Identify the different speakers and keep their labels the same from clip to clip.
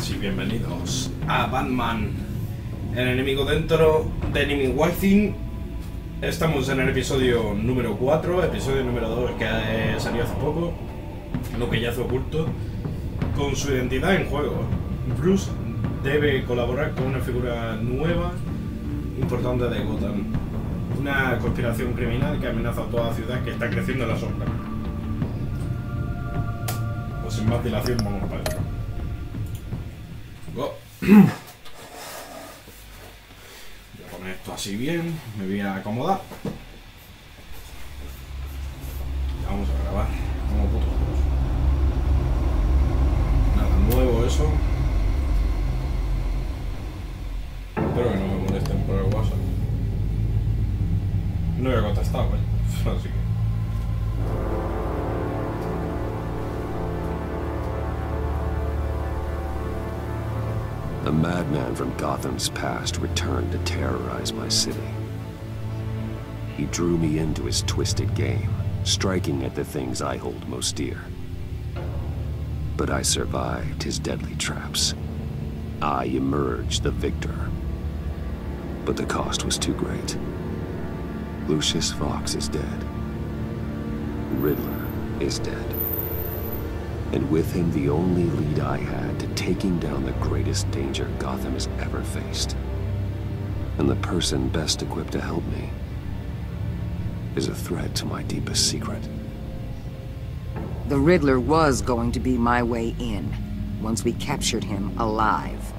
Speaker 1: buenas y bienvenidos a Batman, el enemigo dentro de Enemy Within. Estamos en el episodio número 4, episodio número 2 que salió hace poco, lo que yace oculto, con su identidad en juego. Bruce debe colaborar con una figura nueva, importante de Gotham, una conspiración criminal que amenaza a toda la ciudad que está creciendo en la sombra. Pues sin más dilación vamos para adentro. Voy a poner esto así bien, me voy a acomodar. Y vamos a grabar como putos. Nada nuevo eso. Espero que no me molesten por el WhatsApp. No he contestado, así que...
Speaker 2: A madman from Gotham's past returned to terrorize my city. He drew me into his twisted game, striking at the things I hold most dear. But I survived his deadly traps. I emerged the victor. But the cost was too great. Lucius Fox is dead. Riddler is dead. And with him, the only lead I had to taking down the greatest danger Gotham has ever faced. And the person best equipped to help me is a threat to my deepest secret.
Speaker 3: The Riddler was going to be my way in, once we captured him alive.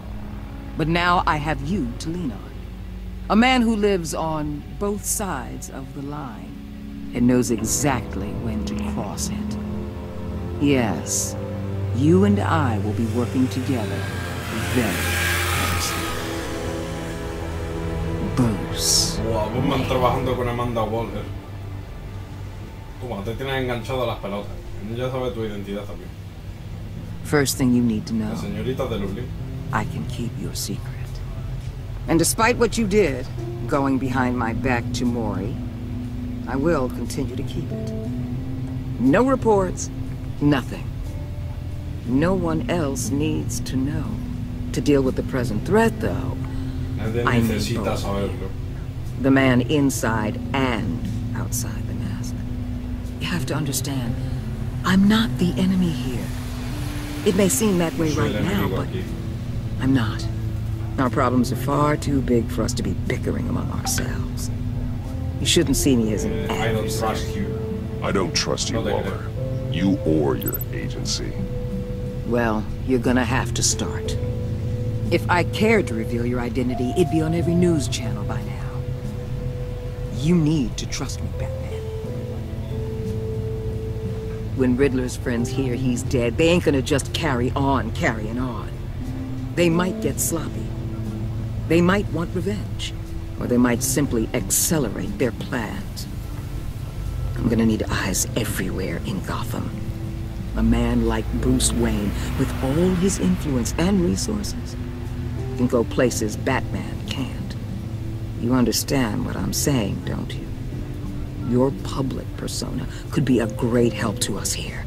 Speaker 3: But now I have you to lean on. A man who lives on both sides of the line, and knows exactly when to cross it. Yes, you and I will be working together very closely. Bruce.
Speaker 1: Wow, Batman trabajando con Amanda Waller. Toma, te tienes enganchado a las pelotas. Ya sabes tu identidad también.
Speaker 3: First thing you need to know.
Speaker 1: La señorita de Lublin.
Speaker 3: I can keep your secret. And despite what you did, going behind my back to Mori, I will continue to keep it. No reports. Nothing. No one else needs to know. To deal with the present threat, though, I need both. The man inside and outside the mask. You have to understand, I'm not the enemy here. It may seem that way right now, but I'm not. Our problems are far too big for us to be bickering among ourselves. You shouldn't see me as an adversary.
Speaker 1: I don't trust you.
Speaker 2: I don't trust you, Waller. You or your agency.
Speaker 3: Well, you're gonna have to start. If I cared to reveal your identity, it'd be on every news channel by now. You need to trust me, Batman. When Riddler's friends hear he's dead, they ain't gonna just carry on carrying on. They might get sloppy. They might want revenge. Or they might simply accelerate their plans. I'm gonna need eyes everywhere in Gotham. A man like Bruce Wayne, with all his influence and resources, can go places Batman can't. You understand what I'm saying, don't you? Your public persona could be a great help to us here.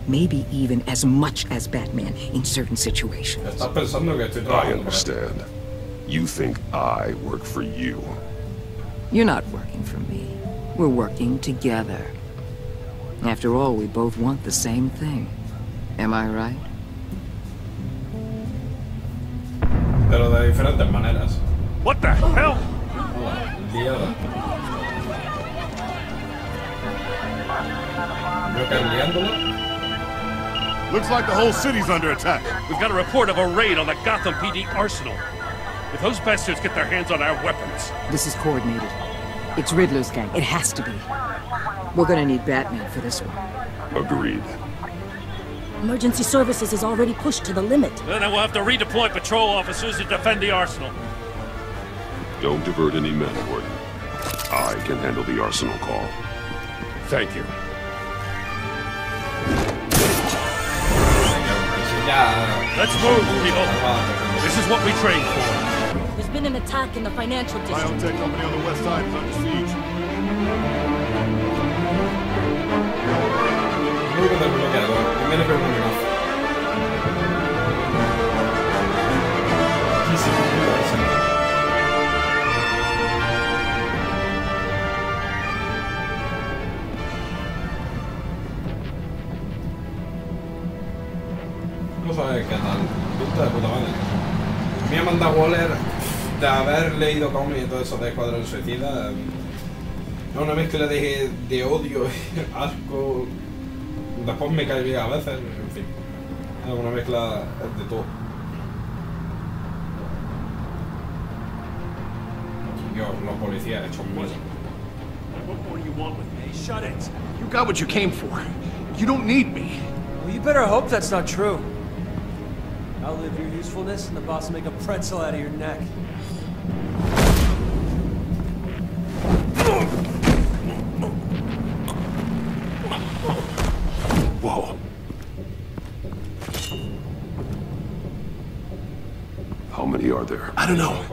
Speaker 3: Maybe even as much as Batman in certain situations.
Speaker 2: I understand. You think I work for you.
Speaker 3: You're not working for me. We're working together. After all, we both want the same thing. Am I right?
Speaker 1: Pero de diferentes maneras.
Speaker 4: What the hell?
Speaker 1: Liado. Creo que liándolo.
Speaker 4: Looks like the whole city's under attack. We've got a report of a raid on the Gotham PD arsenal. If those bastards get their hands on our weapons...
Speaker 3: This is coordinated. It's Riddler's gang. It has to be. We're gonna need Batman for this one.
Speaker 2: Agreed.
Speaker 5: Emergency services is already pushed to the limit.
Speaker 4: Then we'll have to redeploy patrol officers to defend the arsenal.
Speaker 2: Don't divert any men, Gordon. I can handle the arsenal call.
Speaker 4: Thank you. Let's move, people. This is what we trained for.
Speaker 5: There's been an attack in the financial district.
Speaker 4: Biotech company on the west side is under siege.
Speaker 1: Muy bien desbloqueado. Primero que Vamos a ver qué tal. Pinta de puta madre. A mí Amanda Waller, de haber leído cómics y todo eso de Escuadrón Suicida, es una mezcla de odio y asco. Después me cae bien a veces, en fin. Es una mezcla de todo. Dios, los policías hechos mierda.
Speaker 4: What more do you want with me?
Speaker 6: Shut it. You got what you came for. You don't need me.
Speaker 7: Well, you better hope that's not true. Outlive your usefulness, and the boss will make a pretzel out of your neck.
Speaker 2: Whoa. How many are there?
Speaker 6: I don't know.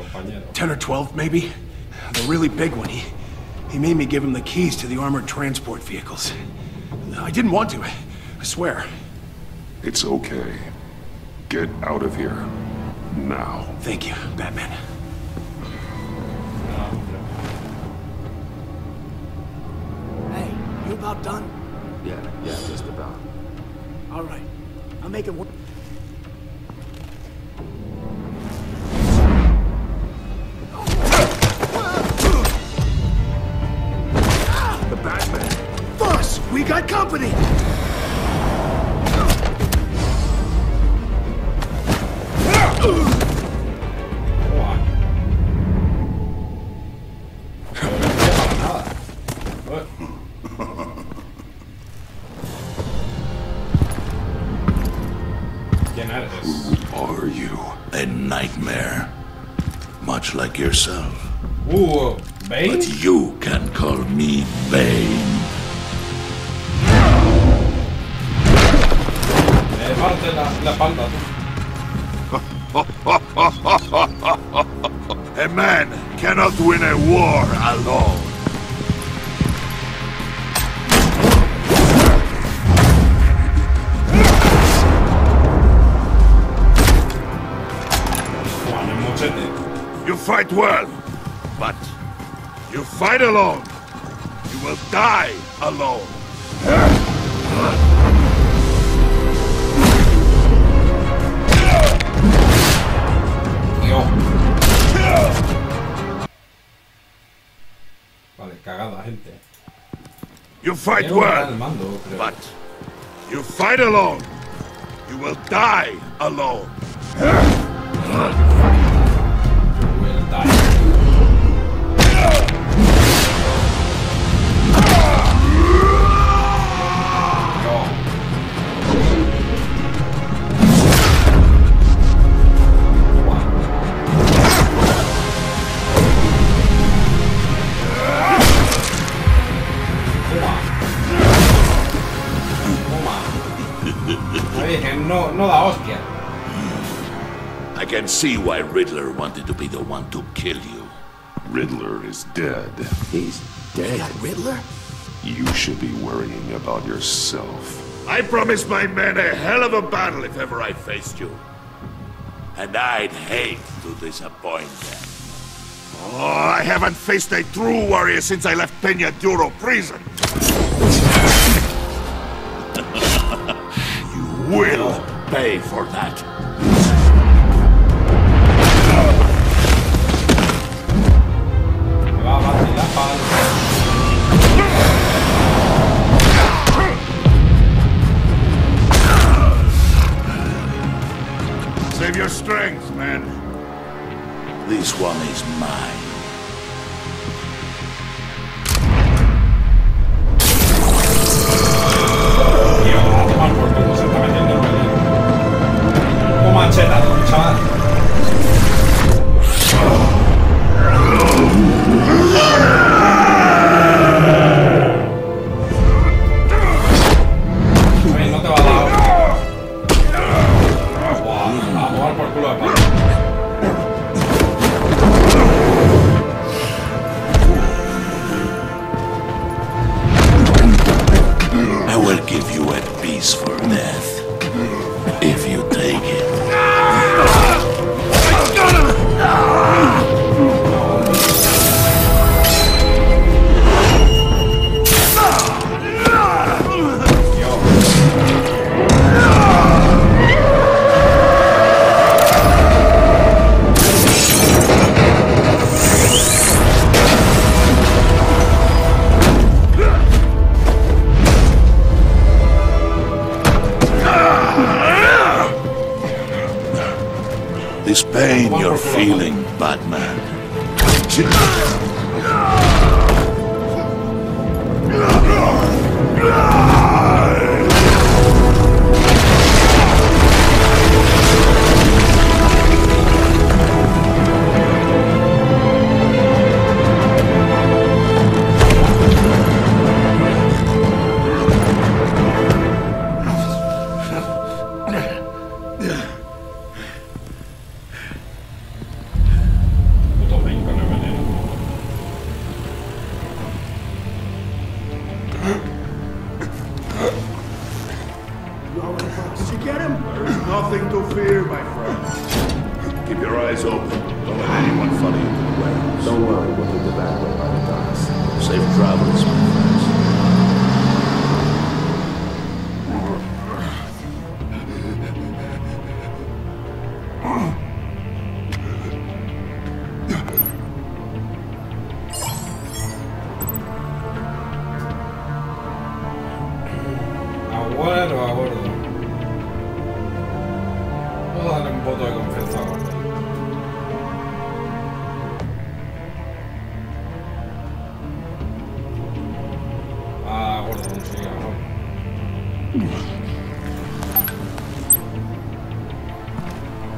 Speaker 6: 10 or 12, maybe? The really big one, he made me give him the keys to the armored transport vehicles. I didn't want to, I swear.
Speaker 2: It's okay. Get out of here. Now.
Speaker 6: Thank you, Batman.
Speaker 7: Hey, you about done?
Speaker 2: Yeah, just about.
Speaker 7: All right. I'll make it work.
Speaker 2: The Batman!
Speaker 6: Boss, we got company!
Speaker 2: Who are you?
Speaker 8: A nightmare. Much like yourself.
Speaker 1: Bane?
Speaker 8: But you can call me Bane.
Speaker 1: Parte la espalda,
Speaker 8: A man cannot win a war alone. You fight well, but you fight alone. You will die alone.
Speaker 1: Vale, cagada, gente.
Speaker 8: You fight well, but you fight alone. You will die alone.
Speaker 1: No da hostia.
Speaker 8: I can see why Riddler wanted to be the one to kill you.
Speaker 2: Riddler is dead.
Speaker 6: He's dead. Riddler?
Speaker 2: You should be worrying about yourself.
Speaker 8: I promised my men a hell of a battle if ever I faced you. And I'd hate to disappoint them. Oh, I haven't faced a true warrior since I left Peña Duro prison. You will pay for that. Save your strength, man. This one is mine.
Speaker 1: Tío, a tomar por culo, se está metiendo el veneno. Un machetazo, chaval. Oye, no te va a dar. Buah, a tomar por culo de palo.
Speaker 8: I will give you a peaceful death, if you take it. this pain you're feeling, Batman?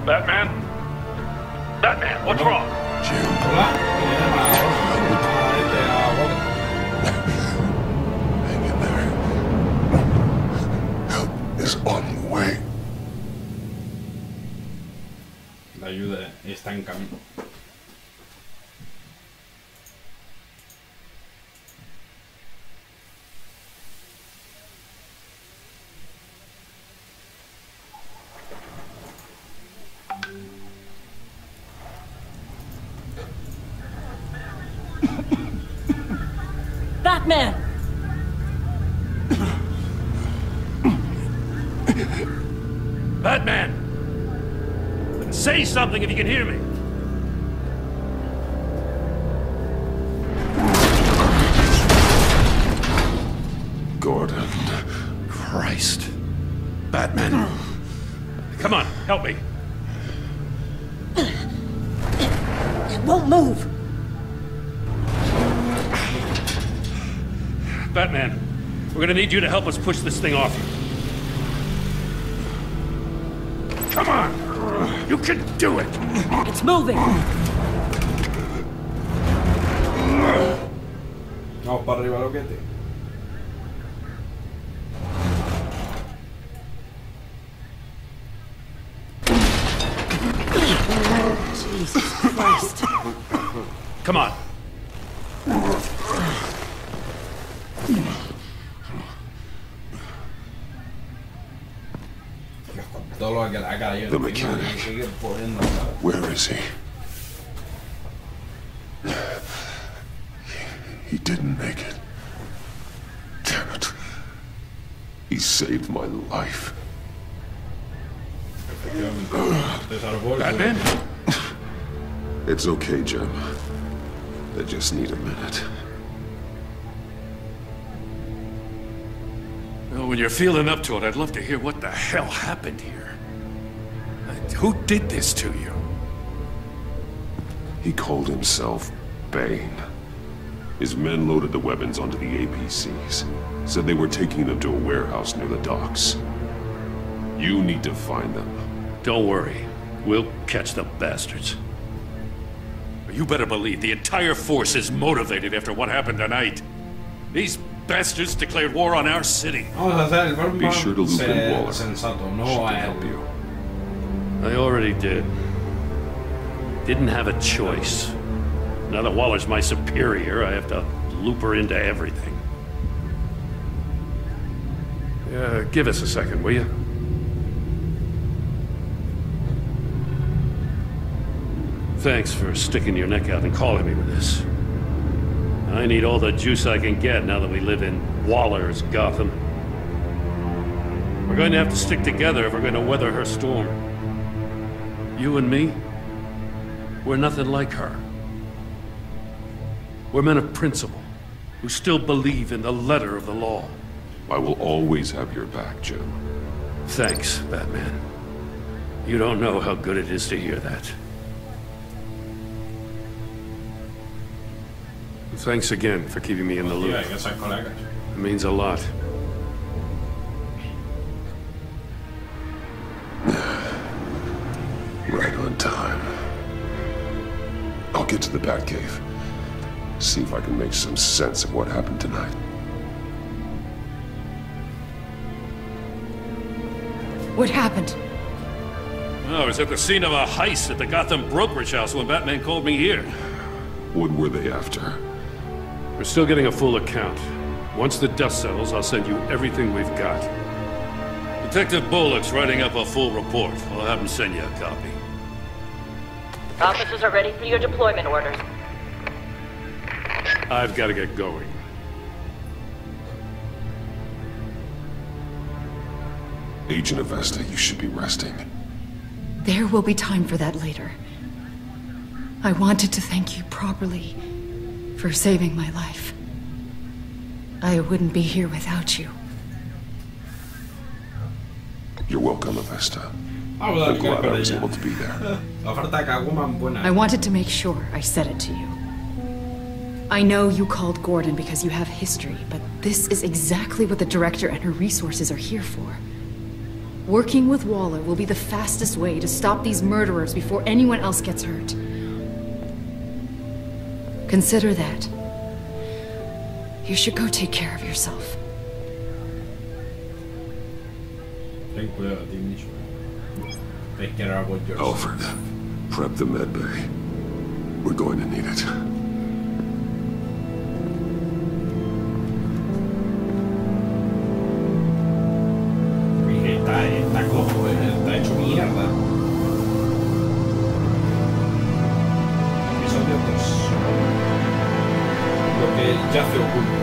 Speaker 4: Batman? Batman, what's wrong?
Speaker 8: Hang in there. Help is on the way.
Speaker 1: La ayuda está en camino.
Speaker 5: Batman!
Speaker 4: Batman! Say something if you can hear me.
Speaker 8: Gordon.
Speaker 4: Christ. Batman. Come on, help me.
Speaker 5: It won't move.
Speaker 4: Batman, we're gonna need you to help us push this thing off you. Come on! You can do it!
Speaker 5: It's moving!
Speaker 1: Vamos para arriba, loquete.
Speaker 5: Jesus Christ.
Speaker 4: Come on.
Speaker 8: The mechanic. Where is he? He didn't make it. Damn it. He saved my life.
Speaker 4: Batman?
Speaker 2: It's okay, Jim. I just need a minute.
Speaker 4: Well, when you're feeling up to it, I'd love to hear what the hell happened here. Who did this to you?
Speaker 2: He called himself Bane. His men loaded the weapons onto the APCs. Said they were taking them to a warehouse near the docks. You need to find them.
Speaker 4: Don't worry. We'll catch the bastards. You better believe the entire force is motivated after what happened tonight. These bastards declared war on our city.
Speaker 2: Be sure to loop in Waller.
Speaker 1: Sensato, no
Speaker 2: She
Speaker 1: a
Speaker 2: can
Speaker 1: él.
Speaker 2: help you.
Speaker 4: I already did. Didn't have a choice. Now that Waller's my superior, I have to loop her into everything. Give us a second, will you? Thanks for sticking your neck out and calling me with this. I need all the juice I can get now that we live in Waller's Gotham. We're going to have to stick together if we're going to weather her storm. You and me, we're nothing like her. We're men of principle, who still believe in the letter of the law.
Speaker 2: I will always have your back, Jim.
Speaker 4: Thanks, Batman. You don't know how good it is to hear that. Thanks again for keeping me in the loop. It means a lot.
Speaker 2: Right on time. I'll get to the Batcave. See if I can make some sense of what happened tonight.
Speaker 5: What happened?
Speaker 4: Oh, I was at the scene of a heist at the Gotham brokerage house when Batman called me here.
Speaker 2: What were they after?
Speaker 4: We're still getting a full account. Once the dust settles, I'll send you everything we've got. Detective Bullock's writing up a full report. I'll have him send you a copy.
Speaker 9: Officers are ready for your deployment orders.
Speaker 4: I've got to get going.
Speaker 2: Agent Avesta, you should be resting.
Speaker 5: There will be time for that later. I wanted to thank you properly for saving my life. I wouldn't be here without you.
Speaker 2: You're welcome, Avesta. I'm glad I was able to be there.
Speaker 5: I wanted to make sure I said it to you. I know you called Gordon because you have history, but this is exactly what the director and her resources are here for. Working with Waller will be the fastest way to stop these murderers before anyone else gets hurt. Consider that. You should go take care of yourself.
Speaker 2: Alfred, prep the med bay. We're going to need it.
Speaker 1: Está cojo, está hecho mierda. Episodio 2. Lo que yace oculto.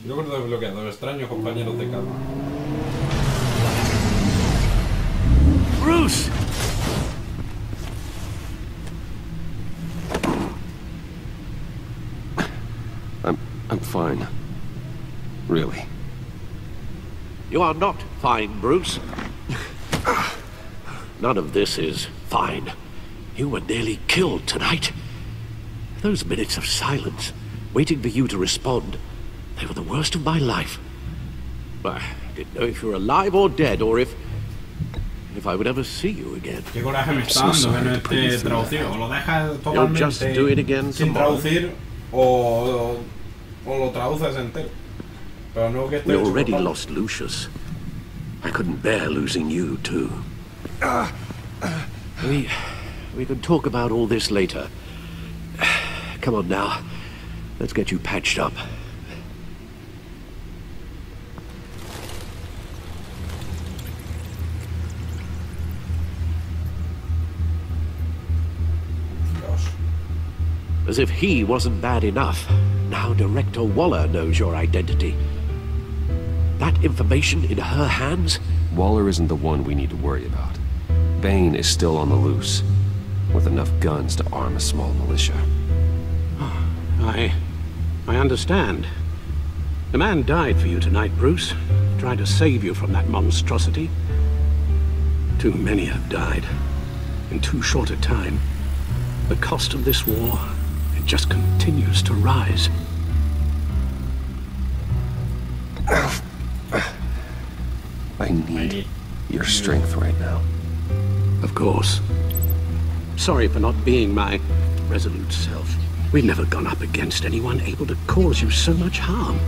Speaker 1: Yo creo que desbloqueado. Extraños compañeros de cama.
Speaker 4: Bruce!
Speaker 2: I'm fine. Really.
Speaker 10: You are not fine, Bruce. None of this is fine. You were nearly killed tonight. Those minutes of silence, waiting for you to respond, they were the worst of my life. I didn't know if you were alive or dead, or if I would ever see you again.
Speaker 1: Qué coraje me está dando que no esté traducido. O lo dejas totalmente sin traducir, o lo traduces entero. Pero no que esté
Speaker 10: we already lost Lucius. I couldn't bear losing you, too. We can talk about all this later. Come on now. Let's get you patched up. As if he wasn't bad enough, now Director Waller knows your identity. That information in her hands?
Speaker 2: Waller isn't the one we need to worry about. Bane is still on the loose, with enough guns to arm a small militia.
Speaker 10: I understand. The man died for you tonight, Bruce. Tried to save you from that monstrosity. Too many have died. In too short a time. The cost of this war, it just continues to rise.
Speaker 2: I need your strength right now.
Speaker 10: Of course. Sorry for not being my resolute self. We've never gone up against anyone able to cause you so much harm.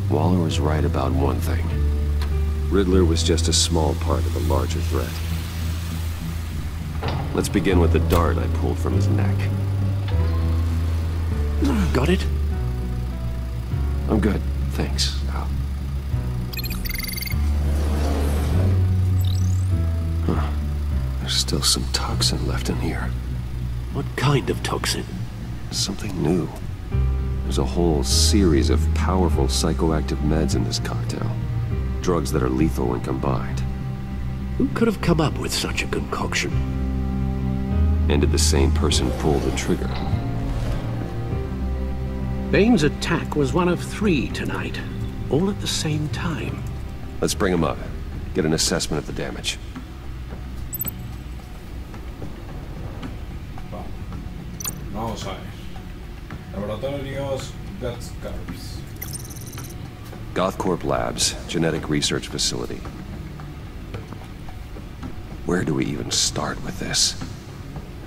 Speaker 2: Waller was right about one thing. Riddler was just a small part of a larger threat. Let's begin with the dart I pulled from his neck.
Speaker 10: Got it?
Speaker 2: I'm good, thanks. Huh. There's still some toxin left in here.
Speaker 10: What kind of toxin?
Speaker 2: Something new. There's a whole series of powerful psychoactive meds in this cocktail. Drugs that are lethal when combined.
Speaker 10: Who could have come up with such a concoction?
Speaker 2: And did the same person pull the trigger?
Speaker 10: Bane's attack was one of 3 tonight, all at the same time.
Speaker 2: Let's bring him up. Get an assessment of the damage.
Speaker 1: Vamos a ver. Laboratorios Gothcorp.
Speaker 2: Gothcorp Labs, genetic research facility. Where do we even start with this?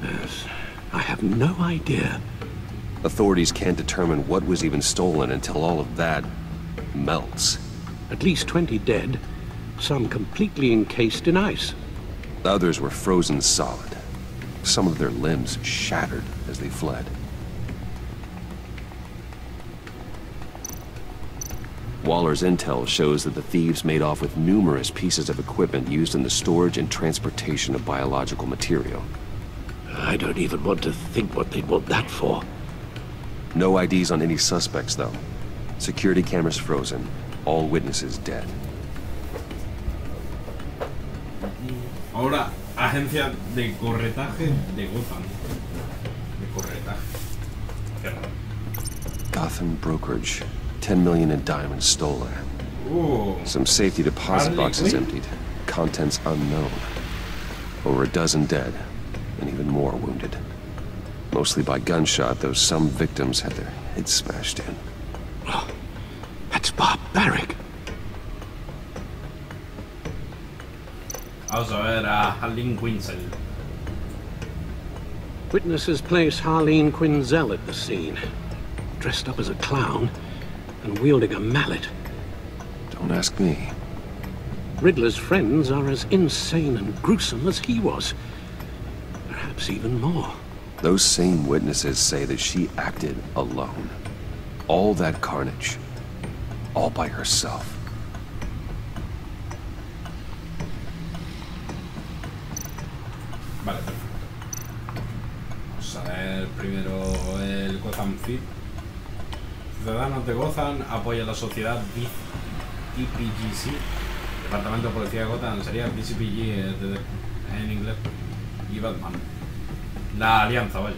Speaker 10: Yes, I have no idea.
Speaker 2: Authorities can't determine what was even stolen until all of that melts.
Speaker 10: At least 20 dead, some completely encased in ice.
Speaker 2: Others were frozen solid. Some of their limbs shattered as they fled. Waller's intel shows that the thieves made off with numerous pieces of equipment used in the storage and transportation of biological material.
Speaker 10: I don't even want to think what they'd want that for.
Speaker 2: No IDs on any suspects, though. Security cameras frozen. All witnesses dead.
Speaker 1: Ahora, agencia de corretaje de Gotham. De corretaje. Qué raro.
Speaker 2: Gotham brokerage. 10 million in diamonds stolen.
Speaker 1: Ooh.
Speaker 2: Some safety deposit
Speaker 1: Harley,
Speaker 2: boxes
Speaker 1: Quinn?
Speaker 2: emptied. Contents unknown. Over a dozen dead, and even more wounded. Mostly by gunshot, though some victims had their heads smashed in.
Speaker 10: Oh, that's barbaric.
Speaker 1: Vamos a ver a Harley Quinn.
Speaker 10: Witnesses place Harleen Quinzel at the scene, dressed up as a clown and wielding a mallet.
Speaker 2: Don't ask me.
Speaker 10: Riddler's friends are as insane and gruesome as he was. Perhaps even more.
Speaker 2: Those same witnesses say that she acted alone. All that carnage. All by herself.
Speaker 1: Vale, perfecto. Vamos a ver primero el Gotham Fit. Ciudadanos de Gotham apoya la sociedad DPGC. Departamento de Policía de Gotham sería DCPG en inglés. Y Batman. La alianza, vaya.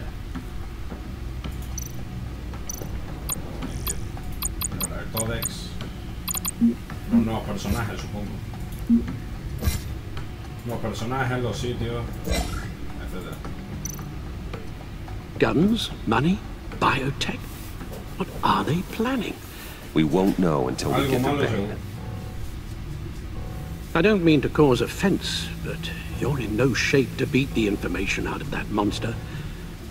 Speaker 1: Ahora el Codex. Los nuevos personajes, supongo. Nuevos personajes, los sitios, etc.
Speaker 10: Guns, money, biotech. What are they planning?
Speaker 2: We won't know until we get to Bane.
Speaker 10: I don't mean to cause offense, but you're in no shape to beat the information out of that monster,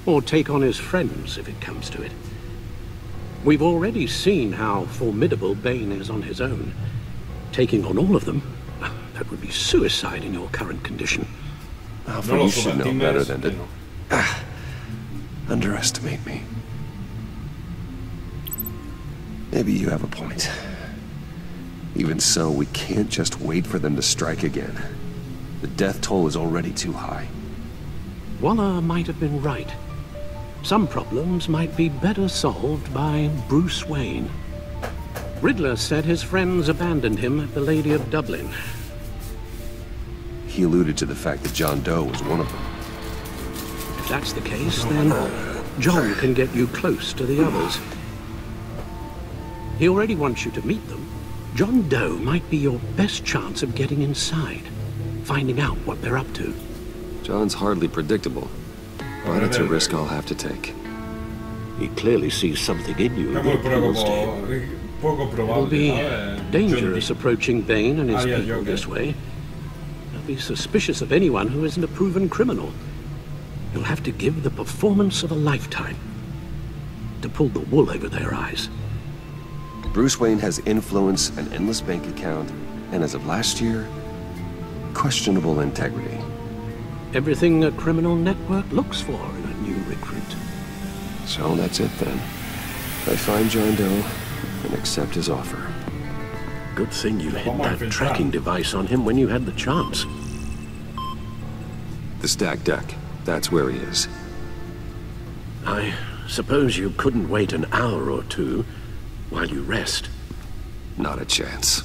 Speaker 10: or take on his friends if it comes to it. We've already seen how formidable Bane is on his own. Taking on all of them, that would be suicide in your current condition.
Speaker 2: Alpha, you should know better than to underestimate me. Maybe you have a point. Even so, we can't just wait for them to strike again. The death toll is already too high.
Speaker 10: Waller might have been right. Some problems might be better solved by Bruce Wayne. Riddler said his friends abandoned him at the Lady of Dublin.
Speaker 2: He alluded to the fact that John Doe was one of them.
Speaker 10: If that's the case, then John can get you close to the others. He already wants you to meet them. John Doe might be your best chance of getting inside, finding out what they're up to.
Speaker 2: John's hardly predictable, but it's a risk I'll have to take.
Speaker 10: He clearly sees something in you. It'll be dangerous approaching Bane and his people this way. They'll be suspicious of anyone who isn't a proven criminal. You'll have to give the performance of a lifetime to pull the wool over their eyes.
Speaker 2: Bruce Wayne has influence, an endless bank account, and as of last year, questionable integrity.
Speaker 10: Everything a criminal network looks for in a new recruit.
Speaker 2: So that's it then. I find John Doe and accept his offer.
Speaker 10: Good thing you hid that tracking device on him when you had the chance.
Speaker 2: The stacked deck. That's where he is.
Speaker 10: I suppose you couldn't wait an hour or two while you rest.
Speaker 2: Not a chance.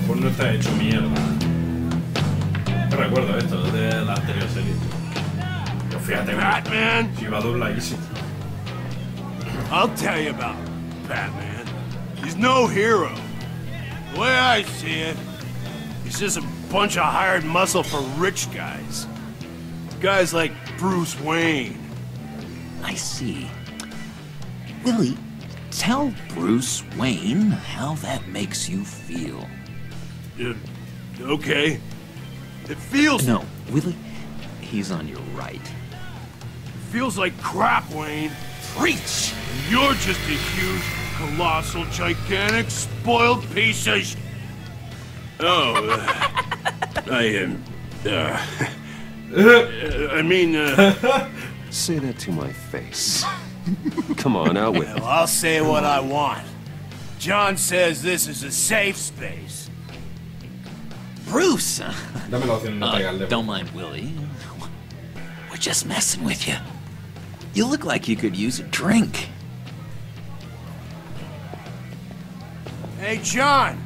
Speaker 1: Pues no está hecho mierda. Yo recuerdo esto de la anterior serie. Los Fíjate,
Speaker 6: Batman?
Speaker 1: si va a doblar easy.
Speaker 6: I'll tell you about Batman. He's no hero. The way I see it, he's just a bunch of hired muscle for rich guys. Guys like Bruce Wayne.
Speaker 11: I see. Willie, tell Bruce Wayne how that makes you feel.
Speaker 6: Okay. It feels...
Speaker 11: No, Willie, he's on your right.
Speaker 6: Feels like crap, Wayne.
Speaker 11: Preach!
Speaker 6: You're just a huge, colossal, gigantic, spoiled piece of sh... Oh, I mean,
Speaker 2: Say that to my face. Come on, out with it.
Speaker 6: Well, I'll say what I want. John says this is a safe space.
Speaker 11: Bruce!
Speaker 1: Dame la opción de no pegarle.
Speaker 11: Don't mind Willie. We're just messing with you. You look like you could use a drink.
Speaker 6: Hey, John!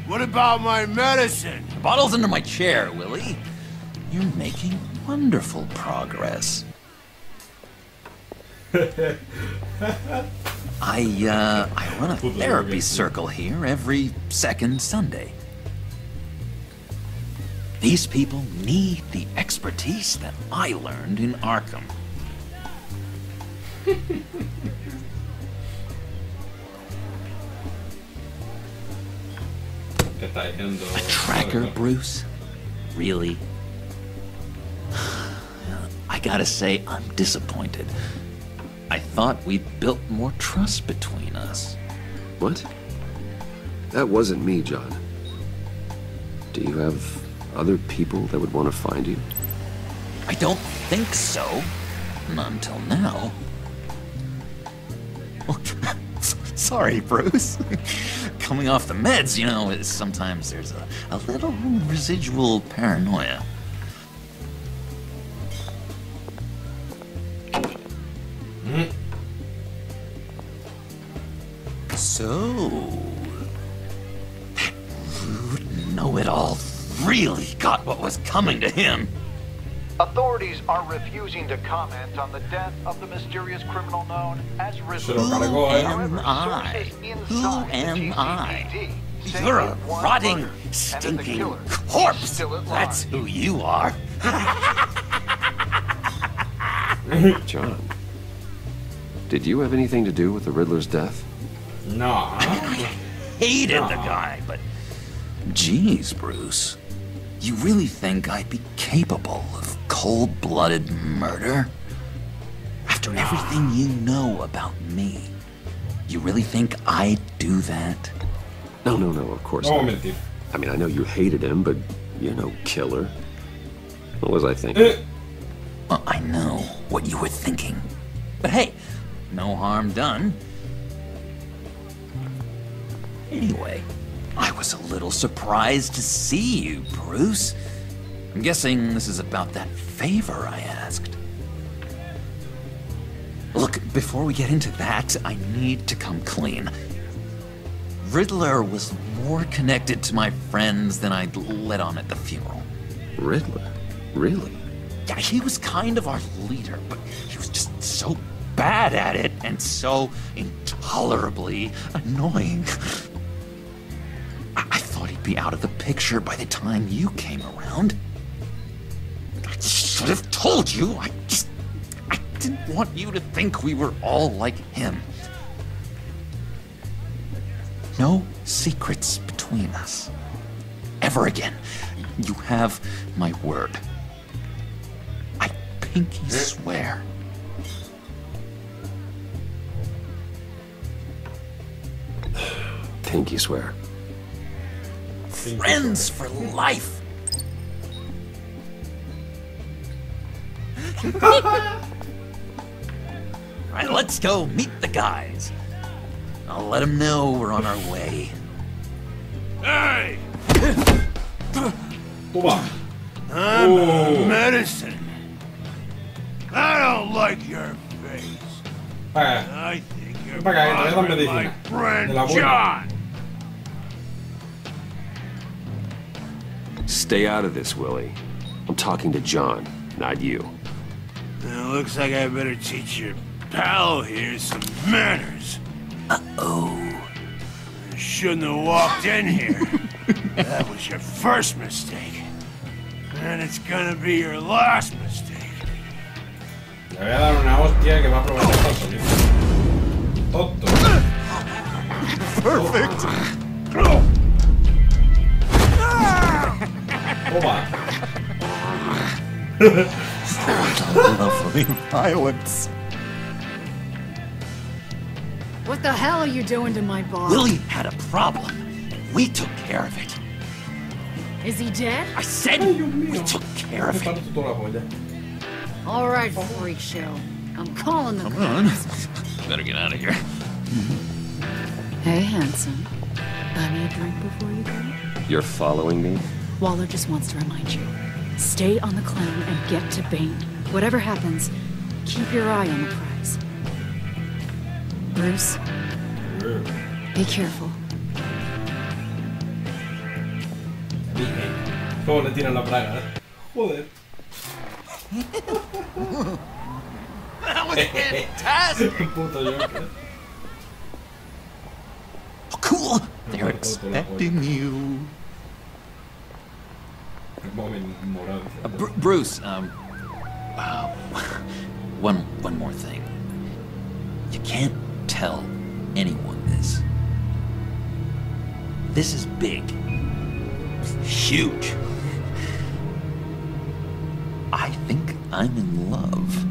Speaker 6: What about my medicine?
Speaker 11: The bottle's under my chair, Willie. You're making wonderful progress. I run a therapy circle here every second Sunday. These people need the expertise that I learned in Arkham. A tracker, Bruce? Really? I gotta say, I'm disappointed. I thought we'd built more trust between us.
Speaker 2: What? That wasn't me, John. Do you have other people that would want to find you?
Speaker 11: I don't think so. Not until now. Sorry, Bruce. Coming off the meds, you know, sometimes there's a little residual paranoia. So, that rude know-it-all really got what was coming to him.
Speaker 12: Authorities are refusing to comment on the death of the mysterious criminal known as Riddler.
Speaker 11: Who am I? Who am I? You're a rotting, stinking corpse. That's who you are.
Speaker 2: John, did you have anything to do with the Riddler's death?
Speaker 1: No.
Speaker 11: I hated the guy, but geez, Bruce. You really think I'd be capable of cold-blooded murder? After everything you know about me, you really think I'd do that?
Speaker 2: No, of course not. I mean, I know you hated him, but you're no killer. What was I thinking?
Speaker 11: Well, I know what you were thinking. But hey, no harm done. Anyway, I was a little surprised to see you, Bruce. I'm guessing this is about that favor I asked. Look, before we get into that, I need to come clean. Riddler was more connected to my friends than I'd let on at the funeral.
Speaker 2: Riddler? Really?
Speaker 11: Yeah, he was kind of our leader, but he was just so bad at it and so intolerably annoying. I thought he'd be out of the picture by the time you came around. I should have told you. I didn't want you to think we were all like him. No secrets between us. Ever again. You have my word. I pinky swear.
Speaker 2: Pinky swear.
Speaker 11: Friends for life. Alright, let's go meet the guys. I'll let them know we're on our way.
Speaker 6: Hey!
Speaker 1: Toma.
Speaker 6: I'm medicine. I don't like your face. I think you're bothering my friend John.
Speaker 2: Stay out of this, Willie. I'm talking to John, not you.
Speaker 6: It looks like I better teach your pal here some manners.
Speaker 11: Uh-oh.
Speaker 6: You shouldn't have walked in here. That was your first mistake. And it's gonna be your last mistake.
Speaker 1: Le voy a dar una hostia que va a aprovechar para salir. Tonto.
Speaker 6: Perfect.
Speaker 1: Toma.
Speaker 11: Lovely violence.
Speaker 5: What the hell are you doing to my boss?
Speaker 11: Willie had a problem. We took care of it.
Speaker 5: Is he dead?
Speaker 11: I said we took care of it.
Speaker 5: All right, freak show. I'm calling the
Speaker 11: Come on. Better get out of here.
Speaker 5: Hey, handsome. Buy me a drink before you go?
Speaker 2: You're following me?
Speaker 5: Waller just wants to remind you. Stay on the clown and get to Bane. Whatever happens, keep your eye on the prize. Bruce, be careful.
Speaker 1: ¿Cómo le tiran la praga? Joder.
Speaker 11: That was fantastic.
Speaker 1: Puto Joker.
Speaker 11: Oh, cool. They're expecting you. Bruce, one more thing. You can't tell anyone this. This is big. Huge. I think I'm in love.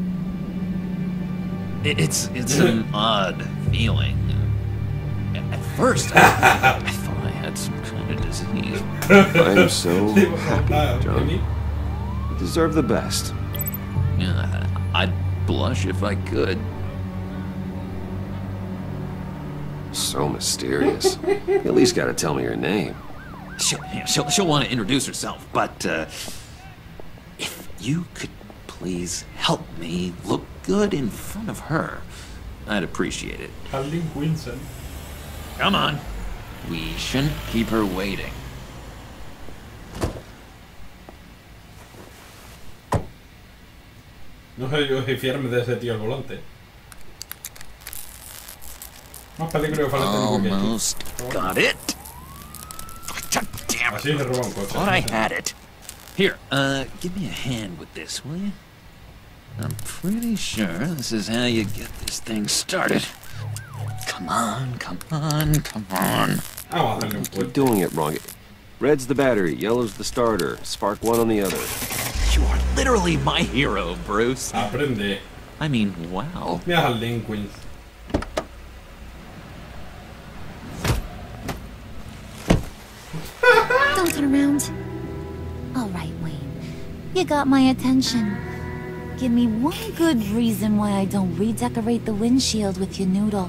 Speaker 11: It's an odd feeling. At first, I thought I had some kind of disease.
Speaker 2: I'm so happy, John. You deserve the best.
Speaker 11: Yeah, I'd blush if I could.
Speaker 2: So mysterious. You at least gotta tell me your name.
Speaker 11: She'll want to introduce herself, but if you could please help me look good in front of her, I'd appreciate it.
Speaker 1: Harley Quinn.
Speaker 11: Come on. We shouldn't keep her waiting.
Speaker 1: No sé yo si fiarme de ese tío al volante. Más peligro que falta.
Speaker 11: Almost got it. Damn it.
Speaker 1: Así se roba un coche.
Speaker 11: Thought I had it. Here, give me a hand with this, will you? I'm pretty sure this is how you get this thing started. Come on, come on, come on.
Speaker 2: You're doing it wrong. Red's the battery, yellow's the starter. Spark one on the other.
Speaker 11: You are literally my hero, Bruce.
Speaker 1: Aprende.
Speaker 11: I mean, wow.
Speaker 1: Mira Harley Quinn.
Speaker 13: Don't turn around. All right, Wayne. You got my attention. Give me one good reason why I don't redecorate the windshield with your noodle.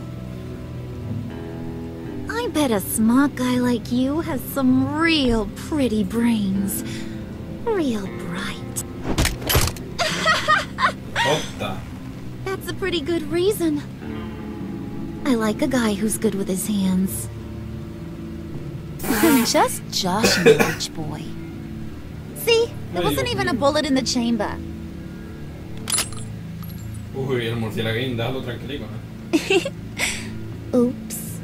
Speaker 13: I bet a smart guy like you has some real pretty brains. Real bright. That's a pretty good reason. I like a guy who's good with his hands. I'm just joshing the rich boy. See? There wasn't even a bullet in the chamber.
Speaker 1: Uy, el murciélaguín, dalo tranquilico,
Speaker 13: Oops.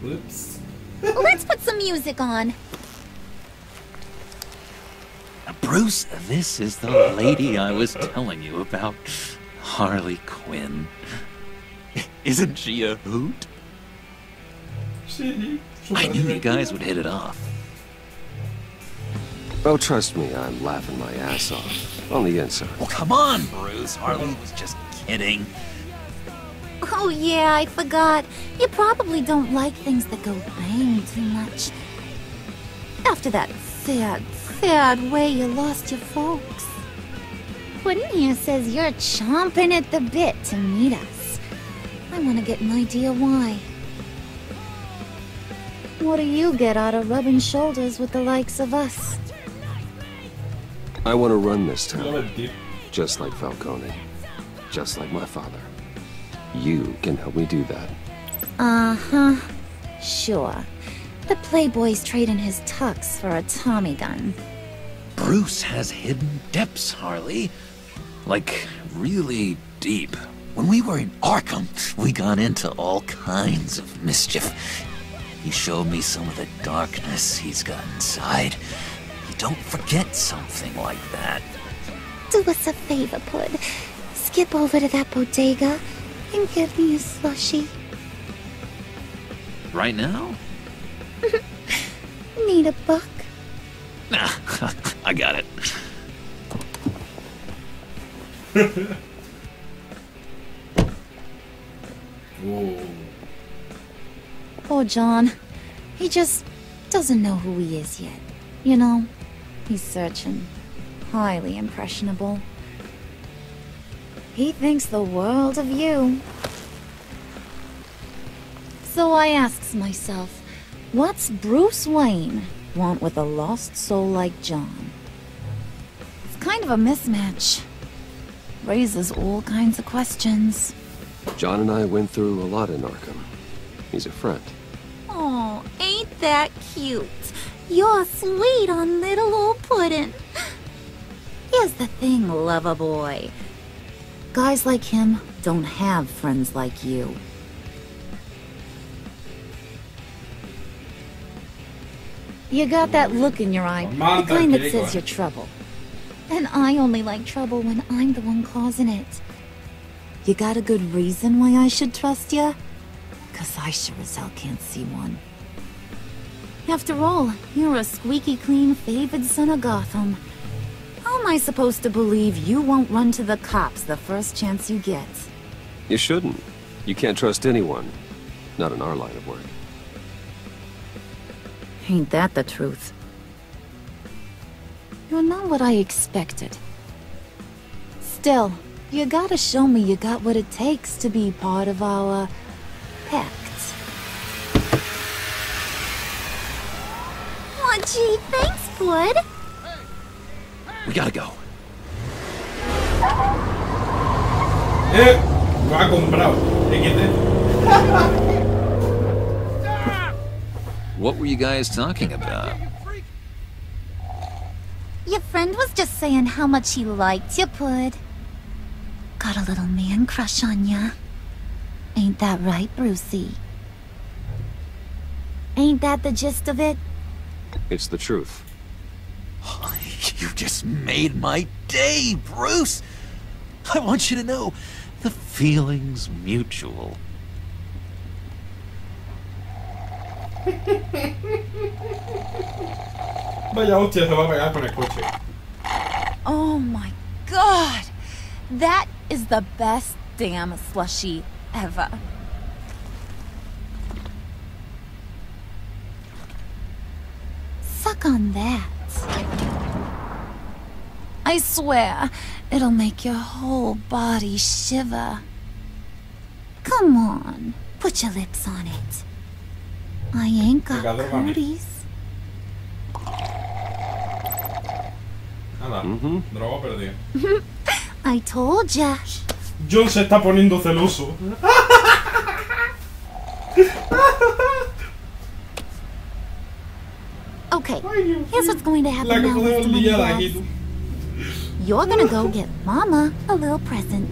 Speaker 1: Oops.
Speaker 13: Let's put some music on.
Speaker 11: Bruce, this is the lady I was telling you about. Harley Quinn. Isn't she a hoot? I knew you guys would hit it off.
Speaker 2: Oh, trust me, I'm laughing my ass off. On the inside.
Speaker 11: Oh, come on, Bruce. Harley was just kidding.
Speaker 13: Oh yeah, I forgot. You probably don't like things that go bang too much. After that sad way you lost your folks. Quinn here says you're chomping at the bit to meet us. I want to get an idea why. What do you get out of rubbing shoulders with the likes of us?
Speaker 2: I want to run this town. Just like Falcone. Just like my father. You can help me do that.
Speaker 13: Uh-huh. Sure. The Playboy's trading his tux for a Tommy gun.
Speaker 11: Bruce has hidden depths, Harley. Like, really deep. When we were in Arkham, we got into all kinds of mischief. He showed me some of the darkness he's got inside. You don't forget something like that.
Speaker 13: Do us a favor, Pud. Skip over to that bodega and get me a slushie.
Speaker 11: Right now?
Speaker 13: Need a buck?
Speaker 11: Nah, I got it.
Speaker 1: Whoa.
Speaker 13: Poor John. He just doesn't know who he is yet. You know, he's searching. Highly impressionable. He thinks the world of you. So I asks myself, what's Bruce Wayne want with a lost soul like John? It's kind of a mismatch. Raises all kinds of questions.
Speaker 2: John and I went through a lot in Arkham. He's a friend.
Speaker 13: Oh, ain't that cute? You're sweet on little old puddin'. Here's the thing, lover boy. Guys like him don't have friends like you. You got that look in your eye, the kind that says you're trouble. And I only like trouble when I'm the one causing it. You got a good reason why I should trust you? 'Cause I sure as hell can't see one. After all, you're a squeaky clean favored son of Gotham. How am I supposed to believe you won't run to the cops the first chance you get?
Speaker 2: You shouldn't. You can't trust anyone. Not in our line of work.
Speaker 13: Ain't that the truth? You're not what I expected. Still, you gotta show me you got what it takes to be part of our pact. Oh, gee, thanks, Bud.
Speaker 11: We gotta go.
Speaker 1: Lo ha comprado.
Speaker 11: What were you guys talking about?
Speaker 13: Your friend was just saying how much he liked you, Pud. Got a little man crush on ya. Ain't that right, Brucey? Ain't that the gist of it?
Speaker 2: It's the truth.
Speaker 11: You just made my day, Bruce! I want you to know, the feeling's mutual.
Speaker 1: Vaya hostia, se va a pegar con el coche.
Speaker 13: Oh my god! That is the best damn slushie ever. Suck on that. I swear, it'll make your whole body shiver. Come on, put your lips on it. I ain't got cooties.
Speaker 1: Nada, droga perdida.
Speaker 13: I told ya.
Speaker 1: John se está poniendo celoso.
Speaker 13: Okay, here's what's going to happen now, Mr. Moneybags. You're gonna go get Mama a little present.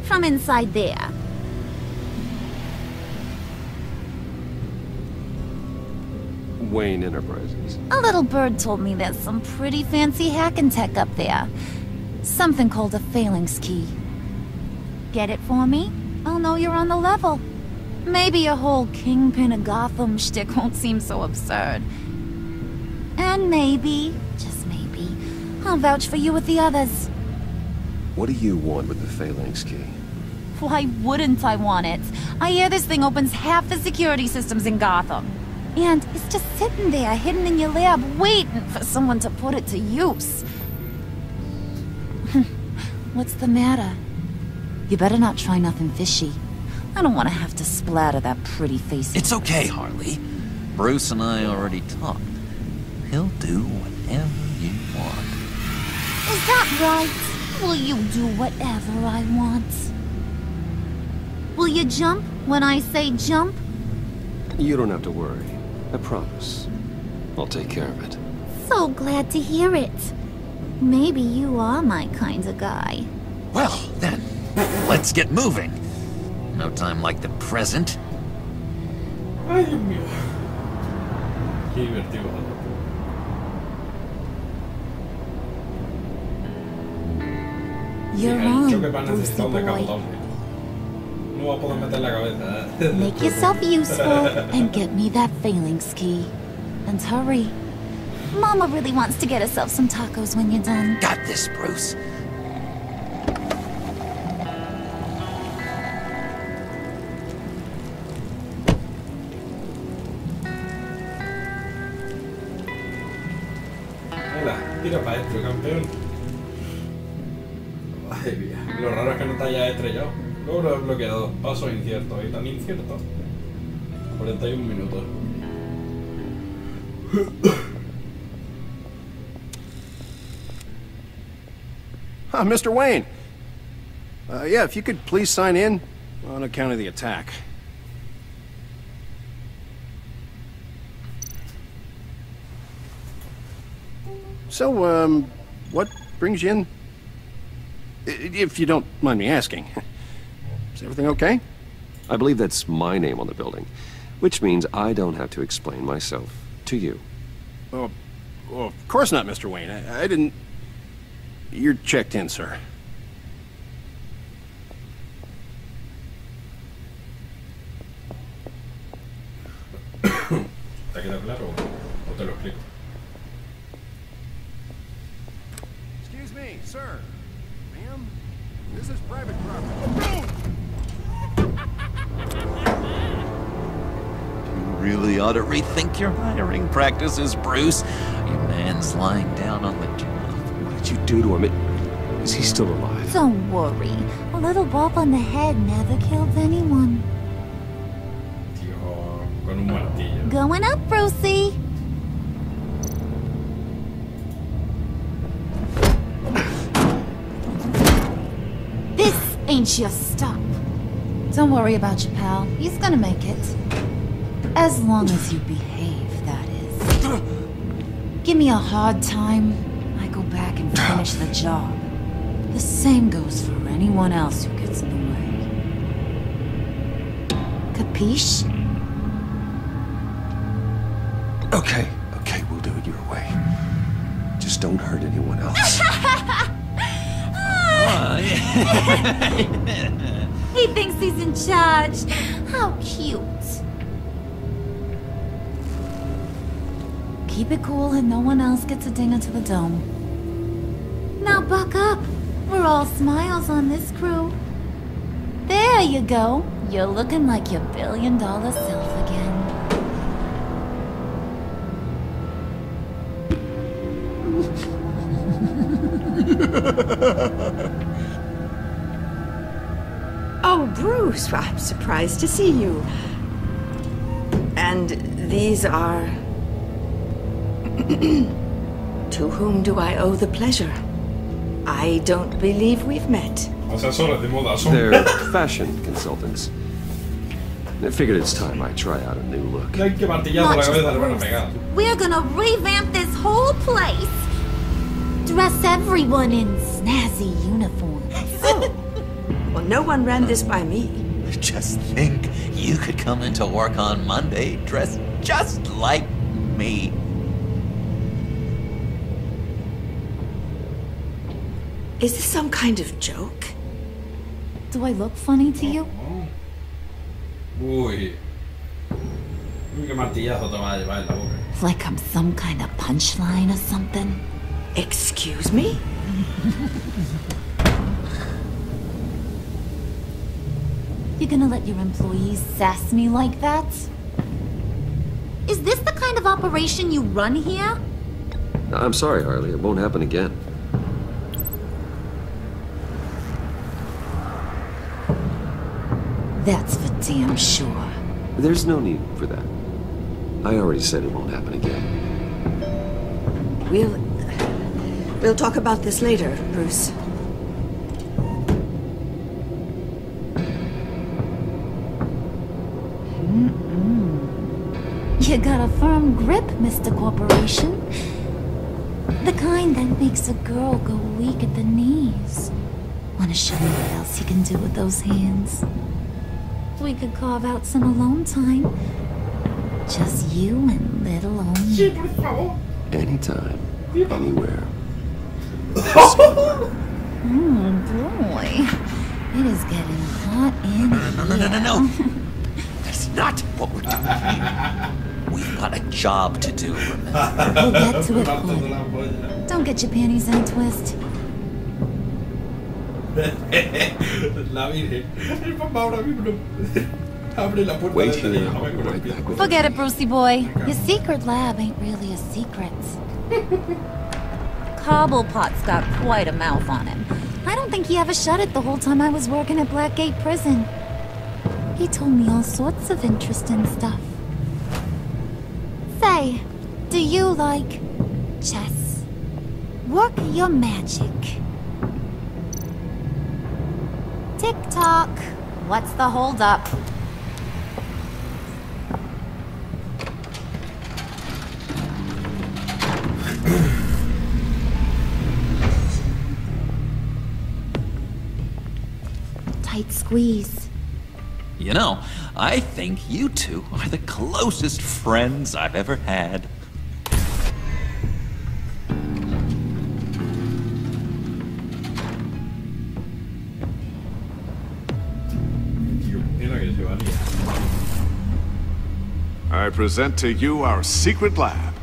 Speaker 13: From inside there.
Speaker 2: Wayne Enterprises.
Speaker 13: A little bird told me there's some pretty fancy hacking tech up there. Something called a phalanx key. Get it for me? I'll know you're on the level. Maybe your whole Kingpin of Gotham shtick won't seem so absurd. And maybe, just maybe, I'll vouch for you with the others.
Speaker 2: What do you want with the phalanx key?
Speaker 13: Why wouldn't I want it? I hear this thing opens half the security systems in Gotham. And it's just sitting there, hidden in your lab, waiting for someone to put it to use. What's the matter? You better not try nothing fishy. I don't want to have to splatter that pretty face.
Speaker 11: It's okay, Harley. Bruce and I already talked. He'll do whatever you want.
Speaker 13: Is that right? Will you do whatever I want? Will you jump when I say jump?
Speaker 2: You don't have to worry. I promise. I'll take care of it.
Speaker 13: So glad to hear it. Maybe you are my kind of guy.
Speaker 11: Well, then, let's get moving. No time like the present.
Speaker 1: Ay, Dios mío. Qué divertido.
Speaker 13: You're
Speaker 1: El
Speaker 13: on,
Speaker 1: choque va a
Speaker 13: Brucey
Speaker 1: necesitar un
Speaker 13: boy.
Speaker 1: decapotable. No va a poder meter la cabeza.
Speaker 13: Make yourself useful and get me that phalanx key. And hurry. Mama really wants to get herself some tacos when you're done.
Speaker 11: Got this, Bruce.
Speaker 1: Hola, tira para adentro, campeón. Ay, mía. Lo raro es que no te hayas estrellado. Luego lo he bloqueado. Paso incierto. Y tan incierto. 41 minutos.
Speaker 10: Mr. Wayne. Yeah, if you could please sign in on account of the attack. So, what brings you in? If you don't mind me asking. Is everything okay?
Speaker 2: I believe that's my name on the building, which means I don't have to explain myself to you.
Speaker 10: Well, of course not, Mr. Wayne. I didn't... You're checked in, sir.
Speaker 1: ¿Te queda claro o te lo explico?
Speaker 10: Excuse me, sir. Ma'am, this is private property.
Speaker 11: You really ought to rethink your hiring practices, Bruce. Your man's lying down on the job.
Speaker 2: What did you do to him? Is he still alive?
Speaker 13: Don't worry. A little bump on the head never killed anyone.
Speaker 1: Tío, con un martillo.
Speaker 13: Going up, Brucey. This ain't your stop. Don't worry about your pal. He's gonna make it. As long as you behave, that is. Give me a hard time, I go back and finish the job. The same goes for anyone else who gets in the way. Capiche?
Speaker 2: Okay, we'll do it your way. Just don't hurt anyone else.
Speaker 13: He thinks he's in charge. How cute. Keep it cool and no one else gets a dinger to the dome. Now buck up. We're all smiles on this crew. There you go. You're looking like your billion-dollar self again.
Speaker 3: Oh, Bruce, I'm surprised to see you. And these are... To whom do I owe the pleasure? I don't believe we've met.
Speaker 2: They're fashion consultants. I figured it's time I try out a new look.
Speaker 13: We're gonna revamp this whole place. Dress everyone in snazzy uniforms.
Speaker 3: Oh. Well, no one ran this by me.
Speaker 11: Just think, you could come into work on Monday dressed just like me.
Speaker 3: Is this some kind of joke?
Speaker 13: Do I look funny to you?
Speaker 1: Uy. Uy, qué martillazo te va a llevar en la boca.
Speaker 13: Like I'm some kind of punchline or something?
Speaker 3: Excuse me?
Speaker 13: You gonna let your employees sass me like that? Is this the kind of operation you run here?
Speaker 2: I'm sorry, Harley. It won't happen again.
Speaker 13: That's for damn sure.
Speaker 2: There's no need for that. I already said it won't happen again.
Speaker 3: We'll talk about this later, Bruce.
Speaker 13: You got a firm grip, Mr. Corporation. The kind that makes a girl go weak at the knees. Wanna show me what else you can do with those hands? We could carve out some alone time. Just you and little old me.
Speaker 2: Anytime, anywhere.
Speaker 13: Oh boy. It is getting hot in here.
Speaker 11: No. That's not what we're doing. We've got a job to do, remember?
Speaker 13: We'll get to it, Quinn. Don't get your panties in a twist.
Speaker 1: La Virgen. El papá ahora mismo abre la puerta.
Speaker 2: Wait here, I'll be right back with
Speaker 13: Forget it, Brucey boy. Your secret lab ain't really a secret. Cobblepot's got quite a mouth on him. I don't think he ever shut it the whole time I was working at Blackgate Prison. He told me all sorts of interesting stuff. Say, do you like chess? Work your magic. Tick-tock. What's the holdup? Tight squeeze.
Speaker 11: You know, I think you two are the closest friends I've ever had.
Speaker 14: I present to you our secret lab.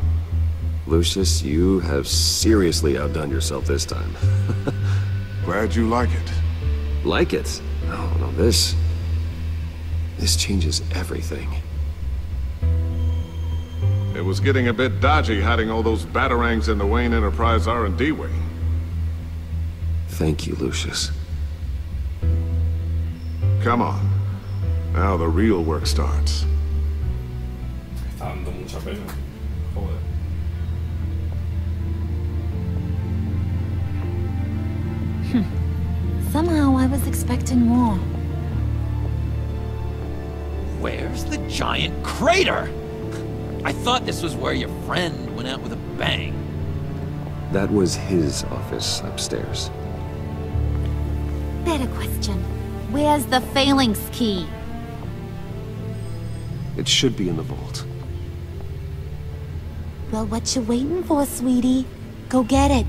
Speaker 2: Lucius, you have seriously outdone yourself this time.
Speaker 14: Glad you like it.
Speaker 2: Like it? Oh, no, this changes everything.
Speaker 14: It was getting a bit dodgy hiding all those batarangs in the Wayne Enterprise R&D wing.
Speaker 2: Thank you, Lucius.
Speaker 14: Come on. Now the real work starts.
Speaker 1: Está dando mucha pena. Joder.
Speaker 13: Somehow I was expecting more.
Speaker 11: Where's the giant crater? I thought this was where your friend went out with a bang.
Speaker 2: That was his office upstairs.
Speaker 13: Better question. Where's the phalanx key?
Speaker 2: It should be in the vault.
Speaker 13: Well, what you waiting for, sweetie? Go get it.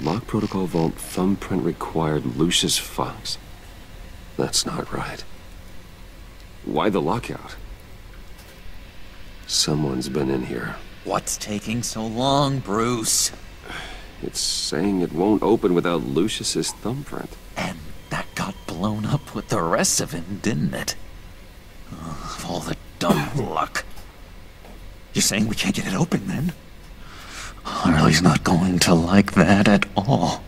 Speaker 2: Lock protocol vault thumbprint required Lucius Fox. That's not right. Why the lockout? Someone's been in here.
Speaker 11: What's taking so long, Bruce?
Speaker 2: It's saying it won't open without Lucius's thumbprint.
Speaker 11: And that got blown up with the rest of him, didn't it? All the dumb luck. You're saying we can't get it open, then? Harley's not going to like that at all.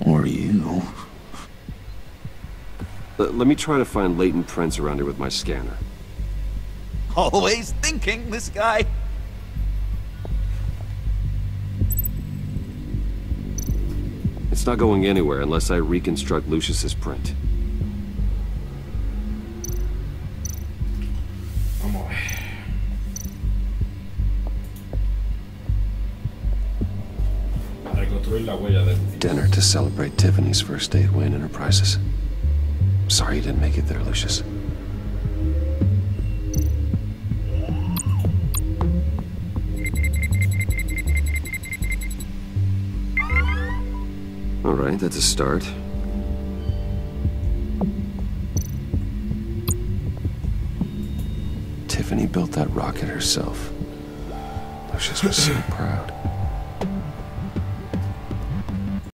Speaker 11: Or you.
Speaker 2: Let me try to find latent prints around here with my scanner.
Speaker 11: Always thinking, this guy.
Speaker 2: It's not going anywhere unless I reconstruct Lucius's print. Dinner to celebrate Tiffany's first day at Wayne Enterprises. Sorry you didn't make it there, Lucius. All right, that's a start. Tiffany built that rocket herself. Lucius was so proud.